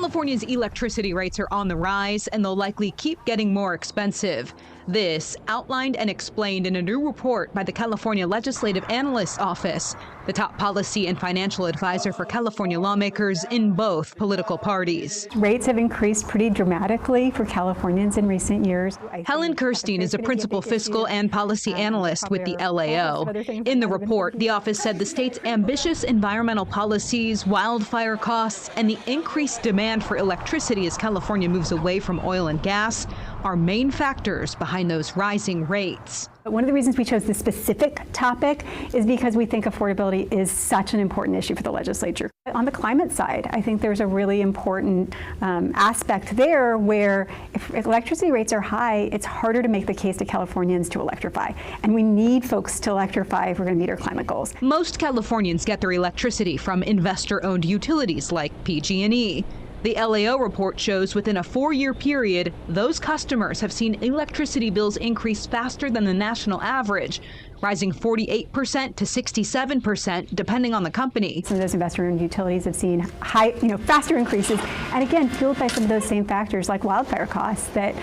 California's electricity rates are on the rise, and they'll likely keep getting more expensive. This outlined and explained in a new report by the California Legislative Analyst's Office, the top policy and financial advisor for California lawmakers in both political parties. Rates have increased pretty dramatically for Californians in recent years. Helen Kirstein is a principal fiscal and policy analyst with the LAO. In the report, the office said the state's ambitious environmental policies, wildfire costs, and the increased demand for electricity as California moves away from oil and gas are main factors behind those rising rates. One of the reasons we chose this specific topic is because we think affordability is such an important issue for the legislature. On the climate side, I think there's a really important aspect there where if electricity rates are high, it's harder to make the case to Californians to electrify. And we need folks to electrify if we're going to meet our climate goals. Most Californians get their electricity from investor-owned utilities like PG&E. The LAO report shows within a 4-year period, those customers have seen electricity bills increase faster than the national average, rising 48% to 67%, depending on the company. Some of those investor-owned utilities have seen faster increases, and again, fueled by some of those same factors like wildfire costs that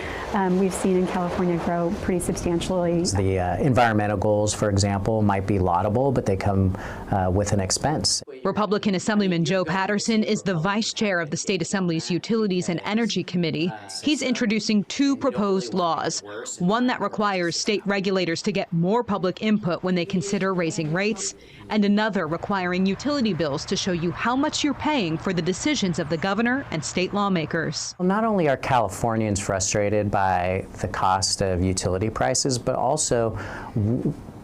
we've seen in California grow pretty substantially. The environmental goals, for example, might be laudable, but they come with an expense. Republican Assemblyman Joe Patterson is the vice chair of the State Assembly's Utilities and Energy Committee. He's introducing 2 proposed laws, one that requires state regulators to get more public input when they consider raising rates, and another requiring utility bills to show you how much you're paying for the decisions of the governor and state lawmakers. Well, not only are Californians frustrated by the cost of utility prices, but also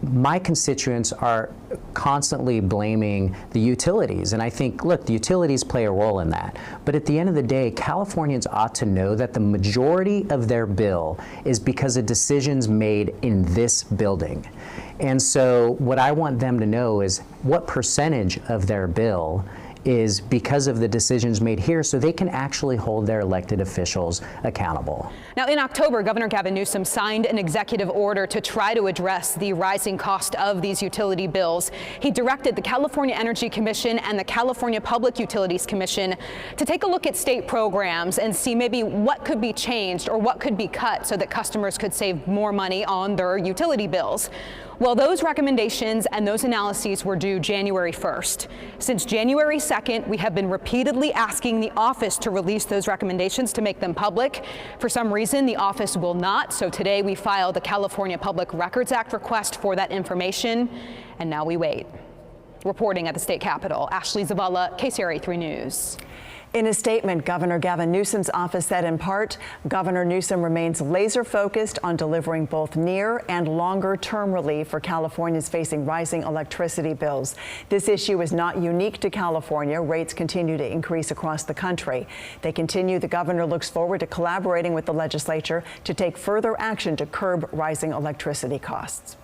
my constituents are constantly blaming the utilities. And I think, look, the utilities play a role in that. But at the end of the day, Californians ought to know that the majority of their bill is because of decisions made in this building. And so what I want them to know is what percentage of their bill is because of the decisions made here, so they can actually hold their elected officials accountable. Now, in October, Governor Gavin Newsom signed an executive order to try to address the rising cost of these utility bills. He directed the California Energy Commission and the California Public Utilities Commission to take a look at state programs and see maybe what could be changed or what could be cut so that customers could save more money on their utility bills. Well, those recommendations and those analyses were due January 1st. Since January 2nd, we have been repeatedly asking the office to release those recommendations to make them public. For some reason, the office will not, so today we filed the California Public Records Act request for that information, and now we wait. Reporting at the state capitol, Ashley Zavala, KCRA 3 News. In a statement, Governor Gavin Newsom's office said in part, Governor Newsom remains laser focused on delivering both near and longer term relief for Californians facing rising electricity bills. This issue is not unique to California. Rates continue to increase across the country. They continue. The governor looks forward to collaborating with the legislature to take further action to curb rising electricity costs.